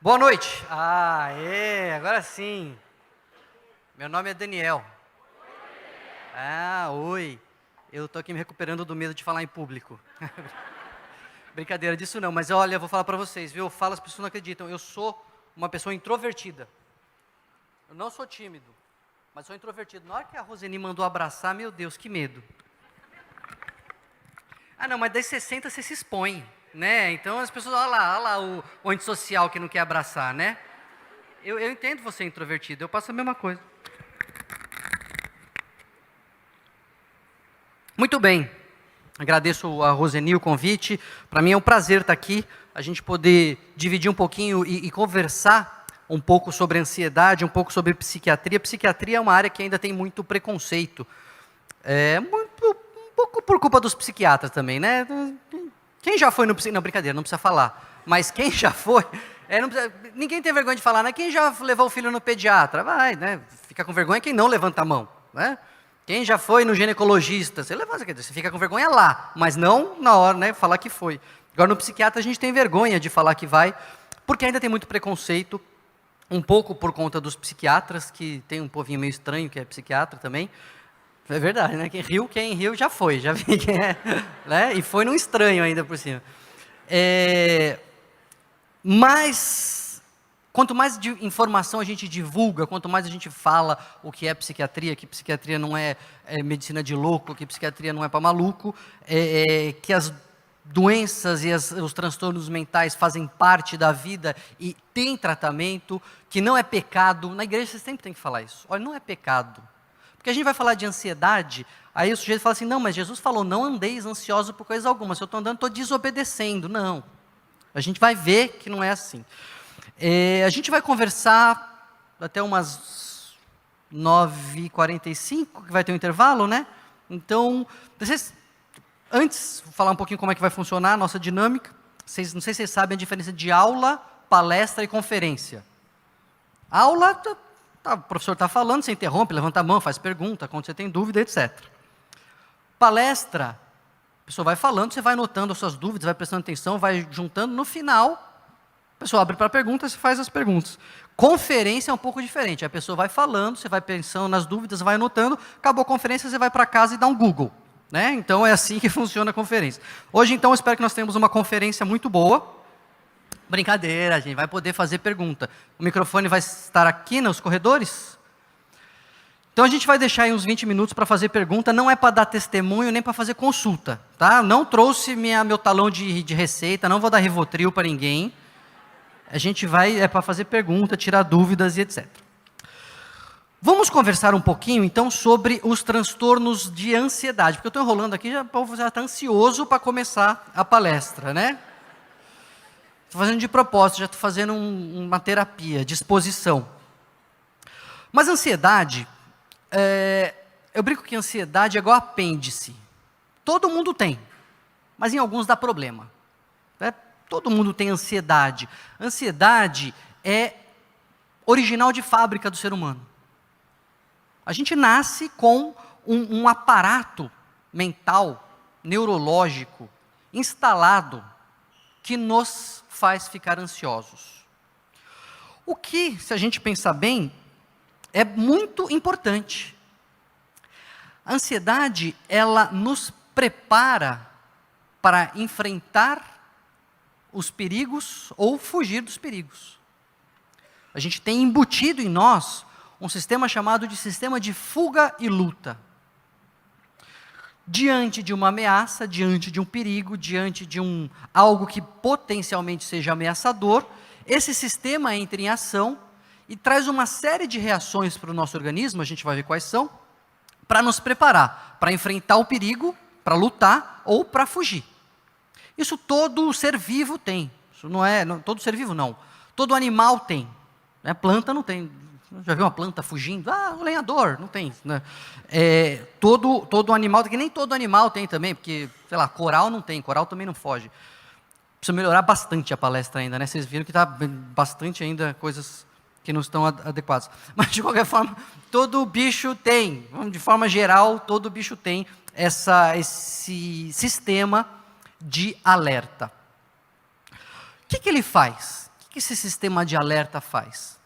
Boa noite. Agora sim. Meu nome é Daniel. Oi. Eu tô aqui me recuperando do medo de falar em público. Brincadeira disso não, mas olha, eu vou falar para vocês, viu? Eu falo, as pessoas não acreditam. Eu sou uma pessoa introvertida. Eu não sou tímido, mas sou introvertido. Na hora que a Roseni mandou abraçar, meu Deus, que medo. Não, mas daí você senta, você se expõe, né? Então as pessoas, olha lá o antissocial que não quer abraçar, né? Eu entendo você introvertido, eu passo a mesma coisa. Muito bem, agradeço a Roseni o convite. Para mim é um prazer estar aqui, a gente poder dividir um pouquinho e conversar um pouco sobre ansiedade, um pouco sobre psiquiatria. Psiquiatria é uma área que ainda tem muito preconceito. Um pouco por culpa dos psiquiatras também, né? Quem já foi no psiquiatra? Não, brincadeira, não precisa falar. Mas quem já foi... ninguém tem vergonha de falar, né? Quem já levou o filho no pediatra? Vai, né? Fica com vergonha quem não levanta a mão, né? Quem já foi no ginecologista? Você levanta, você fica com vergonha lá, mas não na hora, né? Falar que foi. Agora no psiquiatra a gente tem vergonha de falar que vai, porque ainda tem muito preconceito, um pouco por conta dos psiquiatras, que tem um povinho meio estranho que é psiquiatra também. É verdade, né? Quem riu já foi, já vi quem é, né? E foi num estranho ainda por cima. Mas, quanto mais de informação a gente divulga, quanto mais a gente fala o que é psiquiatria, que psiquiatria não é medicina de louco, que psiquiatria não é para maluco, que as doenças e os transtornos mentais fazem parte da vida e tem tratamento, que não é pecado. Na igreja você sempre tem que falar isso. Olha, não é pecado. Porque a gente vai falar de ansiedade, aí o sujeito fala assim, não, mas Jesus falou, não andeis ansiosos por coisa alguma. Se eu estou andando, estou desobedecendo. Não. A gente vai ver que não é assim. A gente vai conversar até umas 9h45, que vai ter um intervalo, né? Então, antes, vou falar um pouquinho como é que vai funcionar a nossa dinâmica. Não sei se vocês sabem a diferença de aula, palestra e conferência. Aula, o professor está falando, você interrompe, levanta a mão, faz pergunta, quando você tem dúvida, etc. Palestra, a pessoa vai falando, você vai anotando as suas dúvidas, vai prestando atenção, vai juntando, no final, a pessoa abre para perguntas, você faz as perguntas. Conferência é um pouco diferente, a pessoa vai falando, você vai pensando nas dúvidas, vai anotando, acabou a conferência, você vai para casa e dá um Google, né? Então é assim que funciona a conferência. Hoje, então, eu espero que nós tenhamos uma conferência muito boa. Brincadeira, a gente vai poder fazer pergunta. O microfone vai estar aqui nos corredores? Então a gente vai deixar aí uns 20 minutos para fazer pergunta, não é para dar testemunho nem para fazer consulta, tá? Não trouxe meu talão de receita, não vou dar Rivotril para ninguém. A gente é para fazer pergunta, tirar dúvidas e etc. Vamos conversar um pouquinho então sobre os transtornos de ansiedade, porque eu estou enrolando aqui, o povo já está ansioso para começar a palestra, né? Estou fazendo de propósito, já estou fazendo uma terapia, disposição. Mas ansiedade, eu brinco que ansiedade é igual apêndice. Todo mundo tem, mas em alguns dá problema. Né? Todo mundo tem ansiedade. Ansiedade é original de fábrica do ser humano. A gente nasce com um aparato mental, neurológico, instalado, que nos faz ficar ansiosos. O que, se a gente pensar bem, é muito importante. A ansiedade, ela nos prepara para enfrentar os perigos ou fugir dos perigos. A gente tem embutido em nós um sistema chamado de sistema de fuga e luta. Diante de uma ameaça, diante de um perigo, diante de algo que potencialmente seja ameaçador, esse sistema entra em ação e traz uma série de reações para o nosso organismo, a gente vai ver quais são, para nos preparar, para enfrentar o perigo, para lutar ou para fugir. Isso todo ser vivo tem. Isso todo ser vivo não. Todo animal tem. Né? Planta não tem. Já viu uma planta fugindo? O lenhador, não tem. Né? Todo animal, que nem todo animal tem também, porque, sei lá, coral não tem, coral também não foge. Precisa melhorar bastante a palestra ainda, né? Vocês viram que está bastante ainda coisas que não estão adequadas. Mas, de qualquer forma, todo bicho tem, de forma geral, todo bicho tem esse sistema de alerta. O que ele faz? que esse sistema de alerta faz?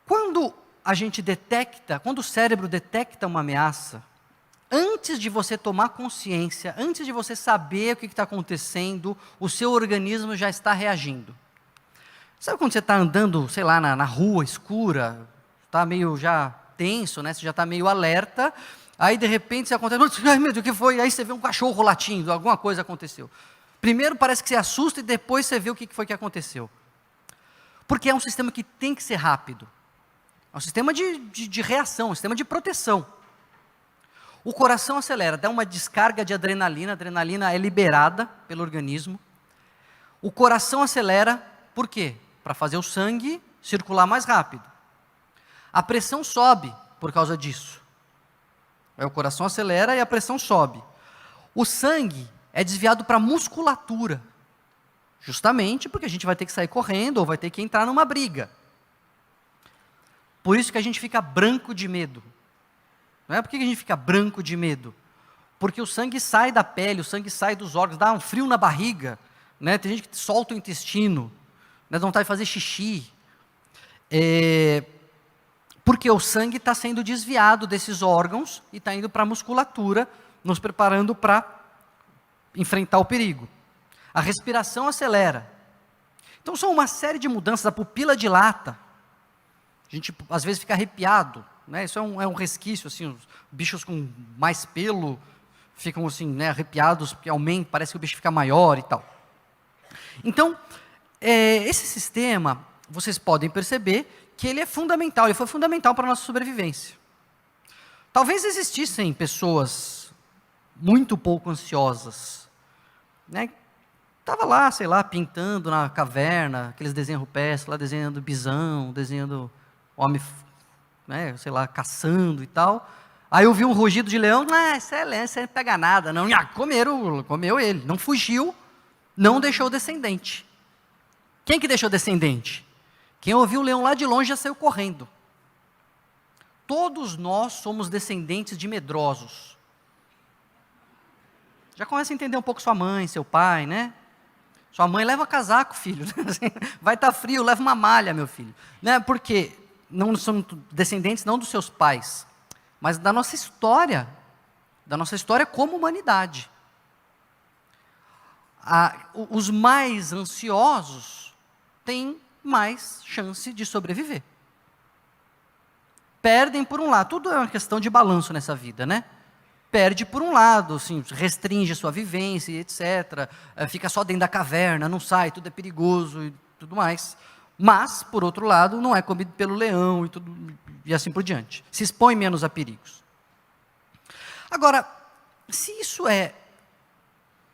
Quando a gente detecta, quando o cérebro detecta uma ameaça, antes de você tomar consciência, antes de você saber o que está acontecendo, o seu organismo já está reagindo. Sabe quando você está andando, sei lá, na rua escura, está meio já tenso, né? Você já está meio alerta, aí de repente você acontece, ai meu Deus, o que foi? Aí você vê um cachorro latindo, alguma coisa aconteceu. Primeiro parece que você assusta e depois você vê o que foi que aconteceu. Porque é um sistema que tem que ser rápido. É um sistema de reação, um sistema de proteção. O coração acelera, dá uma descarga de adrenalina, a adrenalina é liberada pelo organismo. O coração acelera, por quê? Para fazer o sangue circular mais rápido. A pressão sobe por causa disso. O coração acelera e a pressão sobe. O sangue é desviado para a musculatura, justamente porque a gente vai ter que sair correndo ou vai ter que entrar numa briga. Por isso que a gente fica branco de medo. Não é? Por que a gente fica branco de medo? Porque o sangue sai da pele, o sangue sai dos órgãos, dá um frio na barriga, né? Tem gente que solta o intestino, né? Dá vontade de fazer xixi. Porque o sangue está sendo desviado desses órgãos e está indo para a musculatura, nos preparando para enfrentar o perigo. A respiração acelera. Então são uma série de mudanças, a pupila dilata. A gente às vezes fica arrepiado, né? Isso é um resquício, assim, os bichos com mais pelo ficam assim, né, arrepiados, porque aumenta, parece que o bicho fica maior e tal. Então, esse sistema, vocês podem perceber que ele é fundamental, ele foi fundamental para a nossa sobrevivência. Talvez existissem pessoas muito pouco ansiosas, né? Estava lá, sei lá, pintando na caverna, aqueles desenhos rupestres, lá desenhando bisão, desenhando homem, né, sei lá, caçando e tal. Aí eu vi um rugido de leão, esse é leão, isso não pega nada, não. Comeu ele, não fugiu, não deixou descendente. Quem que deixou descendente? Quem ouviu o leão lá de longe já saiu correndo. Todos nós somos descendentes de medrosos. Já começa a entender um pouco sua mãe, seu pai, né? Sua mãe leva casaco, filho. Vai estar frio, leva uma malha, meu filho. Né? Porque não são descendentes não dos seus pais, mas da nossa história como humanidade. Os mais ansiosos têm mais chance de sobreviver. Perdem por um lado, tudo é uma questão de balanço nessa vida, né? Perde por um lado, assim, restringe sua vivência, etc. Fica só dentro da caverna, não sai, tudo é perigoso e tudo mais. Mas, por outro lado, não é comido pelo leão e assim por diante. Se expõe menos a perigos. Agora, se isso é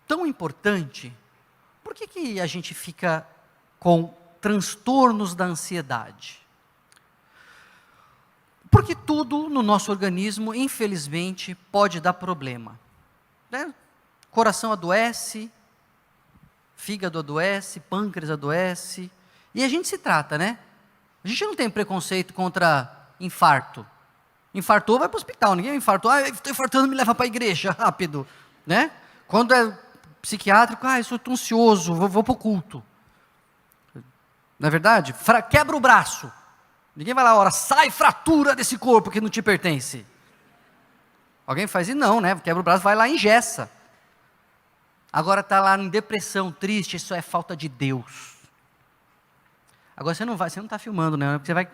tão importante, por que a gente fica com transtornos da ansiedade? Porque tudo no nosso organismo, infelizmente, pode dar problema. Né? Coração adoece, fígado adoece, pâncreas adoece, e a gente se trata, né? A gente não tem preconceito contra infarto. Infartou, vai para o hospital, ninguém infartou, estou infartando, me leva para a igreja, rápido. Né? Quando é psiquiátrico, eu sou ansioso, vou para o culto. Não é verdade? Quebra o braço. Ninguém vai lá, sai fratura desse corpo que não te pertence. Alguém faz isso? Não, né? Quebra o braço, vai lá e engessa. Agora está lá em depressão, triste, isso é falta de Deus. Agora você não está filmando, né? Você vai,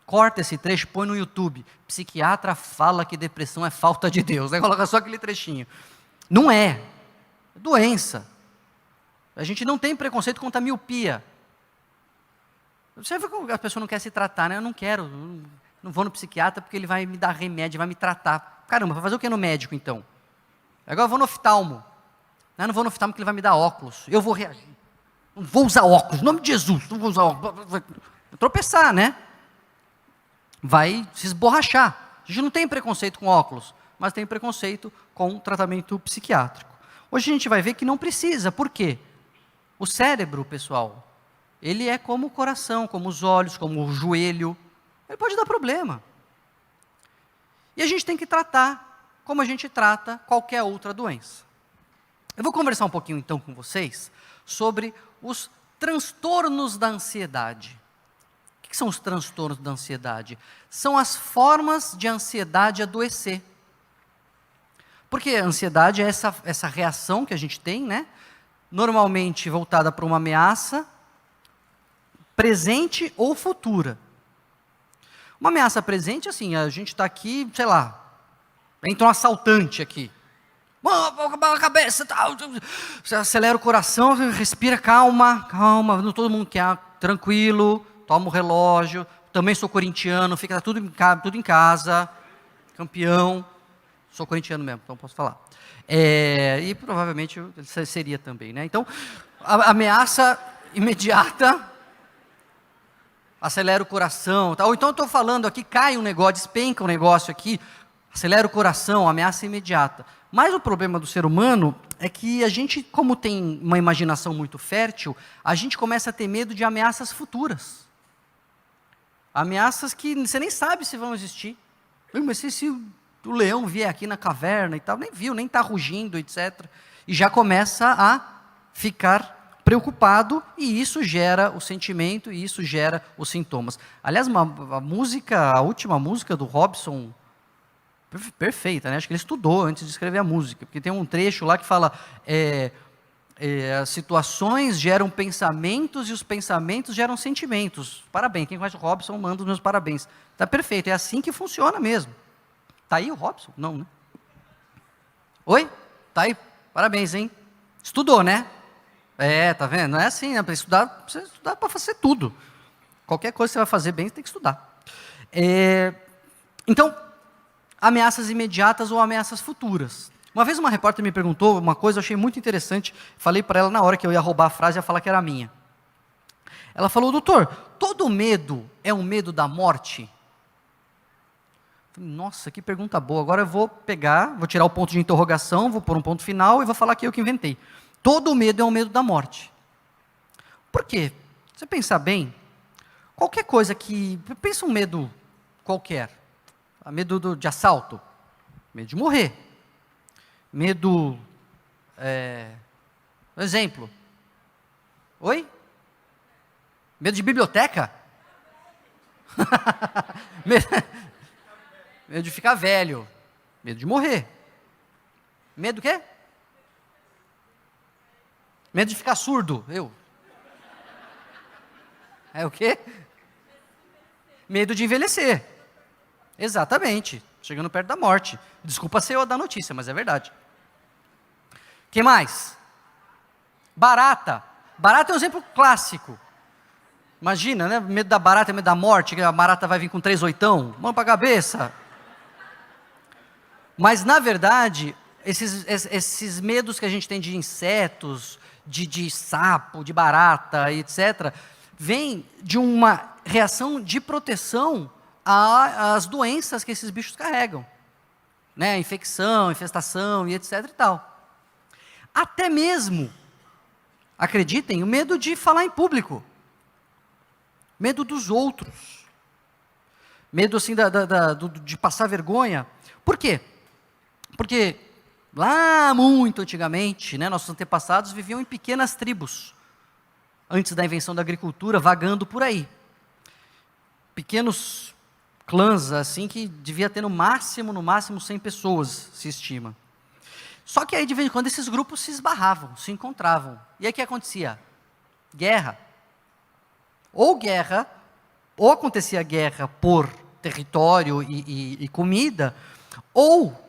corta esse trecho, põe no YouTube. Psiquiatra fala que depressão é falta de Deus. Aí coloca só aquele trechinho. Não é. É doença. A gente não tem preconceito contra a miopia. Você vê que a pessoa não quer se tratar, né? Eu não quero, não vou no psiquiatra porque ele vai me dar remédio, vai me tratar. Caramba, vai fazer o que no médico então? Agora eu vou no oftalmo. Não vou no oftalmo porque ele vai me dar óculos. Eu vou reagir. Não vou usar óculos, em nome de Jesus, não vou usar óculos. Vai tropeçar, né? Vai se esborrachar. A gente não tem preconceito com óculos, mas tem preconceito com tratamento psiquiátrico. Hoje a gente vai ver que não precisa. Por quê? O cérebro, pessoal, ele é como o coração, como os olhos, como o joelho. Ele pode dar problema. E a gente tem que tratar como a gente trata qualquer outra doença. Eu vou conversar um pouquinho então com vocês sobre os Transtornos da ansiedade. O que são os transtornos da ansiedade? São as formas de ansiedade adoecer. Porque a ansiedade é essa reação que a gente tem, né? Normalmente voltada para uma ameaça, presente ou futura. Uma ameaça presente, assim, a gente está aqui, sei lá, entra um assaltante aqui. A cabeça, tal. Você acelera o coração, respira, calma, todo mundo quer, tranquilo, toma o relógio, também sou corintiano, fica tudo em casa, campeão, sou corintiano mesmo, então posso falar. E provavelmente seria também, né? Então, a ameaça imediata, acelera o coração, ou então estou falando aqui, cai um negócio, despenca um negócio aqui, acelera o coração, ameaça imediata. Mas o problema do ser humano é que a gente, como tem uma imaginação muito fértil, a gente começa a ter medo de ameaças futuras. Ameaças que você nem sabe se vão existir. Mas se o leão vier aqui na caverna e tal, nem viu, nem está rugindo, etc. E já começa a ficar preocupado, e isso gera o sentimento, e isso gera os sintomas. Aliás, a última música do Robson, perfeita, né? Acho que ele estudou antes de escrever a música, porque tem um trecho lá que fala, as situações geram pensamentos, e os pensamentos geram sentimentos. Parabéns, quem conhece o Robson, manda os meus parabéns. Está perfeito, é assim que funciona mesmo. Está aí o Robson? Não, né? Oi? Está aí? Parabéns, hein? Estudou, né? Tá vendo? Não é assim, né? Precisa estudar para fazer tudo. Qualquer coisa que você vai fazer bem, você tem que estudar. Então, ameaças imediatas ou ameaças futuras. Uma vez uma repórter me perguntou uma coisa, eu achei muito interessante, falei para ela na hora que eu ia roubar a frase, ia falar que era minha. Ela falou, doutor, todo medo é um medo da morte? Nossa, que pergunta boa, agora eu vou tirar o ponto de interrogação, vou pôr um ponto final e vou falar que eu que inventei. Todo medo é um medo da morte. Por quê? Se você pensar bem, qualquer coisa que... Pensa um medo qualquer. Medo de assalto. Medo de morrer. Medo... exemplo. Oi? Medo de biblioteca? Medo de ficar velho. Medo de morrer. Medo do quê? Medo de ficar surdo, É o quê? Medo de envelhecer. Exatamente. Chegando perto da morte. Desculpa ser eu a dar notícia, mas é verdade. O que mais? Barata. Barata é um exemplo clássico. Imagina, né? Medo da barata, medo da morte, que a barata vai vir com 3 oitão. Mão para a cabeça. Mas, na verdade, esses medos que a gente tem de insetos, de sapo, de barata, etc., vem de uma reação de proteção às doenças que esses bichos carregam, né? Infecção, infestação e etc. e tal. Até mesmo, acreditem, o medo de falar em público, medo dos outros, medo assim de passar vergonha. Por quê? Porque lá muito antigamente, né, nossos antepassados viviam em pequenas tribos, antes da invenção da agricultura, vagando por aí. Pequenos clãs, assim, que devia ter no máximo 100 pessoas, se estima. Só que aí, de vez em quando, esses grupos se esbarravam, se encontravam. E aí o que acontecia? Guerra. Ou acontecia guerra por território e comida, ou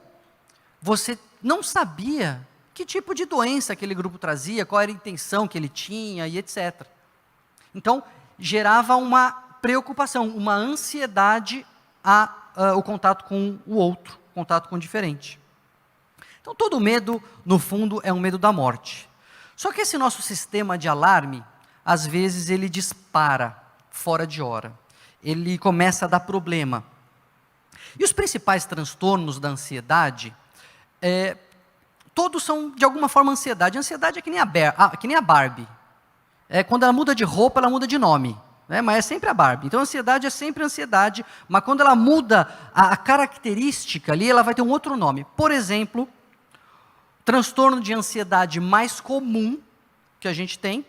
você não sabia que tipo de doença aquele grupo trazia, qual era a intenção que ele tinha e etc. Então, gerava uma preocupação, uma ansiedade o contato com o outro, contato com o diferente. Então, todo medo, no fundo, é um medo da morte. Só que esse nosso sistema de alarme, às vezes, ele dispara fora de hora. Ele começa a dar problema. E os principais transtornos da ansiedade, todos são, de alguma forma, ansiedade. A ansiedade é que nem a Barbie. Quando ela muda de roupa, ela muda de nome. Né? Mas é sempre a Barbie. Então, a ansiedade é sempre ansiedade, mas quando ela muda a característica ali, ela vai ter um outro nome. Por exemplo, transtorno de ansiedade mais comum que a gente tem